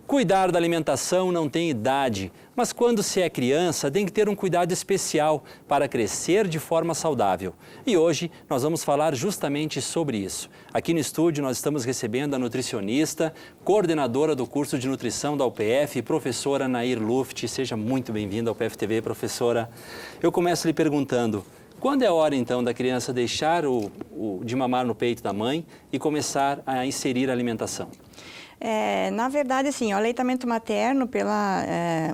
Cuidar da alimentação não tem idade, mas quando se é criança tem que ter um cuidado especial para crescer de forma saudável. E hoje nós vamos falar justamente sobre isso. Aqui no estúdio nós estamos recebendo a nutricionista, coordenadora do curso de nutrição da UPF, professora Nair Luft. Seja muito bem-vinda ao UPF TV, professora. Eu começo lhe perguntando, quando é a hora então da criança deixar de mamar no peito da mãe e começar a inserir a alimentação? Na verdade, assim, o aleitamento materno, pela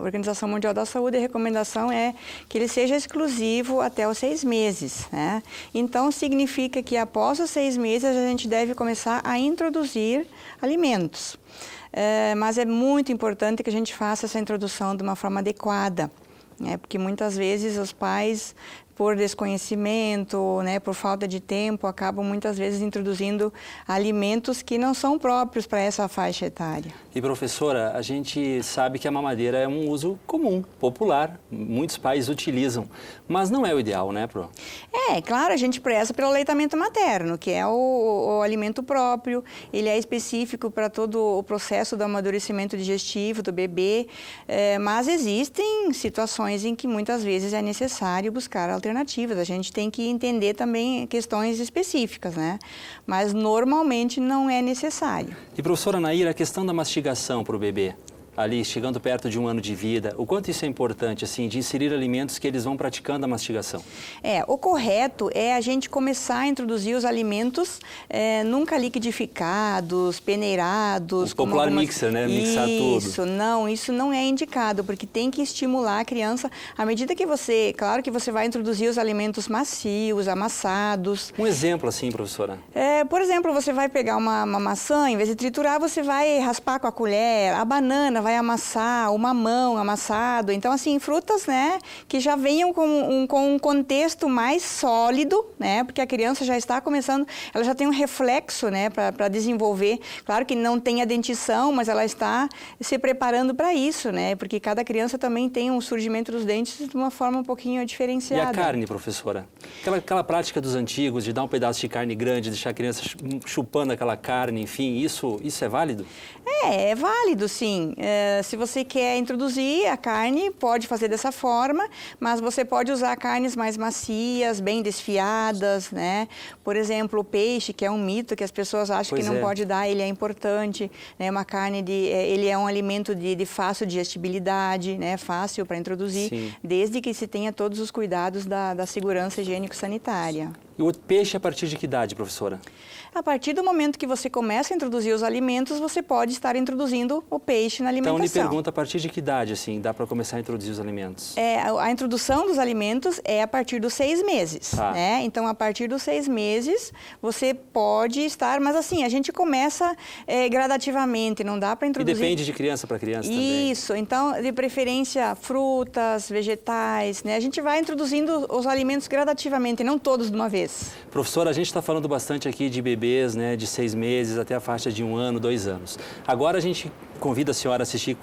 Organização Mundial da Saúde, a recomendação é que ele seja exclusivo até os 6 meses, né? Então, significa que após os 6 meses a gente deve começar a introduzir alimentos. Mas é muito importante que a gente faça essa introdução de uma forma adequada, né? Porque muitas vezes os pais, por desconhecimento, né, por falta de tempo, acabam muitas vezes introduzindo alimentos que não são próprios para essa faixa etária. E professora, a gente sabe que a mamadeira é um uso comum, popular, muitos pais utilizam, mas não é o ideal, né, Pro? Claro, a gente preza pelo aleitamento materno, que é o alimento próprio, ele é específico para todo o processo do amadurecimento digestivo do bebê, mas existem situações em que muitas vezes é necessário buscar alternativas. A gente tem que entender também questões específicas, né? Mas normalmente não é necessário. E professora Nair, a questão da mastigação para o bebê, ali chegando perto de 1 ano de vida, o quanto isso é importante, assim, de inserir alimentos que eles vão praticando a mastigação? O correto é a gente começar a introduzir os alimentos nunca liquidificados, peneirados. O popular mixer, né? Mixar tudo. Isso não é indicado, porque tem que estimular a criança, à medida que claro que você vai introduzir os alimentos macios, amassados. Um exemplo assim, professora? Por exemplo, você vai pegar uma maçã, em vez de triturar, você vai raspar com a colher, a banana vai amassar, o mamão amassado. Então, assim, frutas, né, que já venham com um contexto mais sólido, né, porque a criança já está começando, ela já tem um reflexo, né, para desenvolver. Claro que não tem a dentição, mas ela está se preparando para isso, né, porque cada criança também tem um surgimento dos dentes de uma forma um pouquinho diferenciada. E a carne, professora? Aquela prática dos antigos de dar um pedaço de carne grande, deixar a criança chupando aquela carne, enfim, isso é válido? É válido, sim. Se você quer introduzir a carne, pode fazer dessa forma, mas você pode usar carnes mais macias, bem desfiadas, né? Por exemplo, o peixe, que é um mito que as pessoas acham que não pode dar, ele é importante, né? Uma carne ele é um alimento de fácil digestibilidade, né? Fácil para introduzir, sim, desde que se tenha todos os cuidados da segurança higiênico-sanitária. E o peixe a partir de que idade, professora? A partir do momento que você começa a introduzir os alimentos, você pode estar introduzindo o peixe na alimentação. Então, lhe pergunto, a partir de que idade, assim, dá para começar a introduzir os alimentos? A introdução dos alimentos é a partir dos 6 meses, né? Então, a partir dos 6 meses, você pode estar... Mas, assim, a gente começa gradativamente, não dá para introduzir... E depende de criança para criança também? Isso. Então, de preferência, frutas, vegetais, né? A gente vai introduzindo os alimentos gradativamente, não todos de uma vez. Professora, a gente está falando bastante aqui de bebês, né, de 6 meses até a faixa de 1 ano, 2 anos. Agora a gente convida a senhora a assistir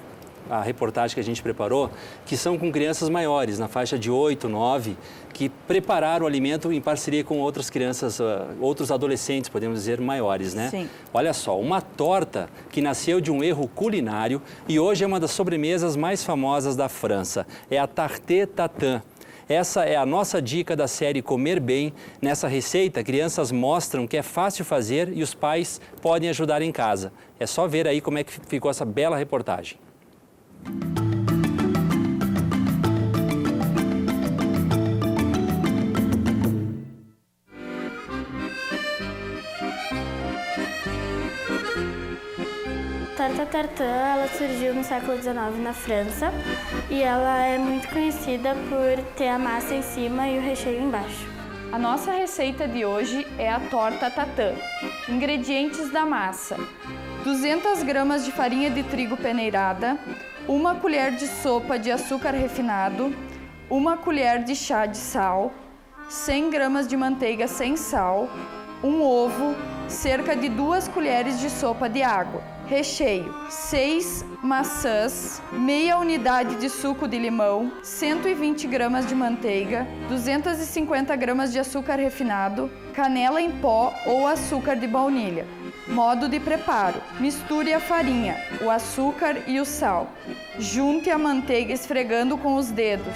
a reportagem que a gente preparou, que são com crianças maiores, na faixa de 8, 9, que prepararam o alimento em parceria com outras crianças, outros adolescentes, podemos dizer, maiores, né? Sim. Olha só, uma torta que nasceu de um erro culinário e hoje é uma das sobremesas mais famosas da França. É a tarte tatin. Essa é a nossa dica da série Comer Bem. Nessa receita, crianças mostram que é fácil fazer e os pais podem ajudar em casa. É só ver aí como é que ficou essa bela reportagem. Torta Tartã, ela surgiu no século XIX na França e ela é muito conhecida por ter a massa em cima e o recheio embaixo. A nossa receita de hoje é a torta Tartã. Ingredientes da massa: 200 gramas de farinha de trigo peneirada, 1 colher de sopa de açúcar refinado, 1 colher de chá de sal, 100 gramas de manteiga sem sal, um ovo, cerca de 2 colheres de sopa de água. Recheio: 6 maçãs, meia unidade de suco de limão, 120 gramas de manteiga, 250 gramas de açúcar refinado, canela em pó ou açúcar de baunilha. Modo de preparo: misture a farinha, o açúcar e o sal. Junte a manteiga esfregando com os dedos.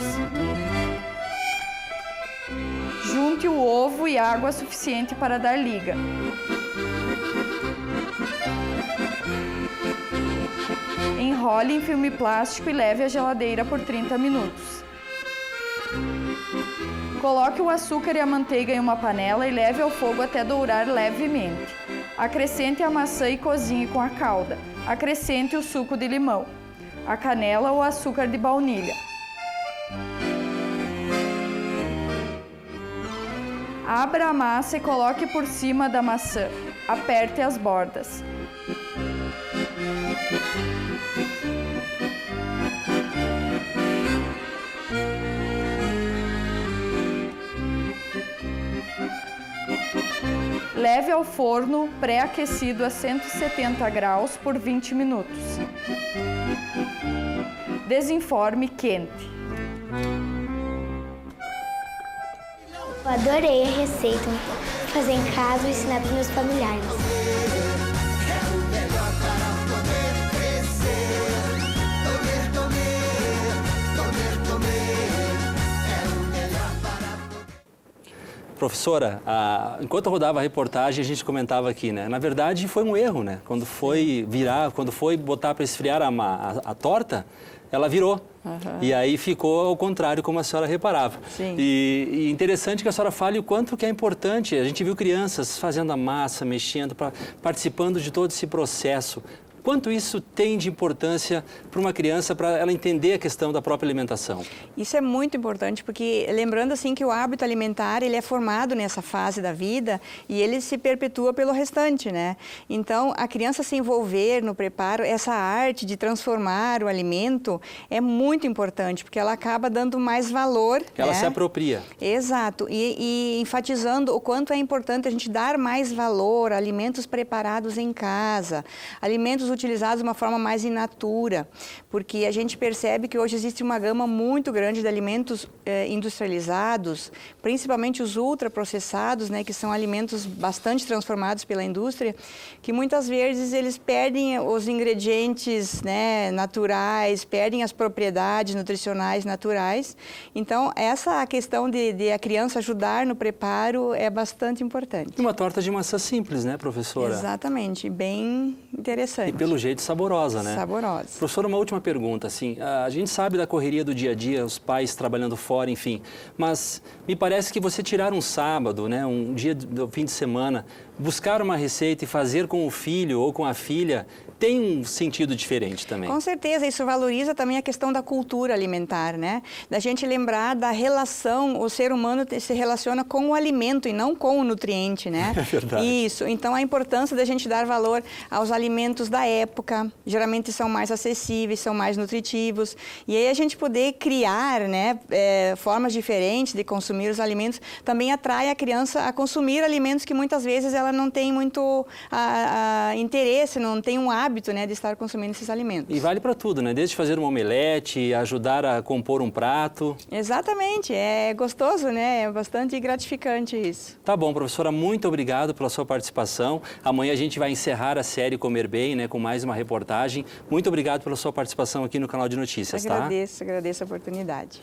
Junte o ovo e água suficiente para dar liga. Enrole em filme plástico e leve à geladeira por 30 minutos. Coloque o açúcar e a manteiga em uma panela e leve ao fogo até dourar levemente. Acrescente a maçã e cozinhe com a calda. Acrescente o suco de limão, a canela ou açúcar de baunilha. Abra a massa e coloque por cima da maçã. Aperte as bordas. Leve ao forno pré-aquecido a 170 graus por 20 minutos. Desenforme quente. Eu adorei a receita. Vou fazer em casa e ensinar para os meus familiares. Professora, enquanto eu rodava a reportagem, a gente comentava aqui, né? Na verdade, foi um erro, né? Quando foi virar, quando foi botar para esfriar a torta, ela virou. E aí ficou ao contrário, como a senhora reparava. Sim. E interessante que a senhora fale o quanto que é importante. A gente viu crianças fazendo a massa, mexendo, participando de todo esse processo. Quanto isso tem de importância para uma criança, para ela entender a questão da própria alimentação? Isso é muito importante, porque lembrando assim que o hábito alimentar, ele é formado nessa fase da vida e ele se perpetua pelo restante, né? Então, a criança se envolver no preparo, essa arte de transformar o alimento é muito importante, porque ela acaba dando mais valor. Ela né? se apropria. Exato. E enfatizando o quanto é importante a gente dar mais valor a alimentos preparados em casa, alimentos utilizados de uma forma mais in natura, porque a gente percebe que hoje existe uma gama muito grande de alimentos industrializados, principalmente os ultraprocessados, né, que são alimentos bastante transformados pela indústria, que muitas vezes eles perdem os ingredientes, né, naturais, perdem as propriedades nutricionais naturais. Então, essa questão de a criança ajudar no preparo é bastante importante. E uma torta de maçã simples, né, professora? Exatamente, bem interessante. Pelo jeito saborosa, né? Saborosa. Professora, uma última pergunta, assim, a gente sabe da correria do dia a dia, os pais trabalhando fora, enfim, mas me parece que você tirar um sábado, né, um dia do fim de semana, buscar uma receita e fazer com o filho ou com a filha, tem um sentido diferente também. Com certeza, isso valoriza também a questão da cultura alimentar, né? Da gente lembrar da relação, o ser humano se relaciona com o alimento e não com o nutriente, né? É verdade. Isso, então a importância da gente dar valor aos alimentos da época, geralmente são mais acessíveis, são mais nutritivos, e aí a gente poder criar, né, formas diferentes de consumir os alimentos, também atrai a criança a consumir alimentos que muitas vezes ela não tem muito interesse, não tem um hábito, né, de estar consumindo esses alimentos. E vale para tudo, né? Desde fazer um omelete, ajudar a compor um prato. Exatamente, é gostoso, né? É bastante gratificante isso. Tá bom, professora, muito obrigado pela sua participação. Amanhã a gente vai encerrar a série Comer Bem, né, com mais uma reportagem. Muito obrigado pela sua participação aqui no canal de notícias, tá? Agradeço a oportunidade.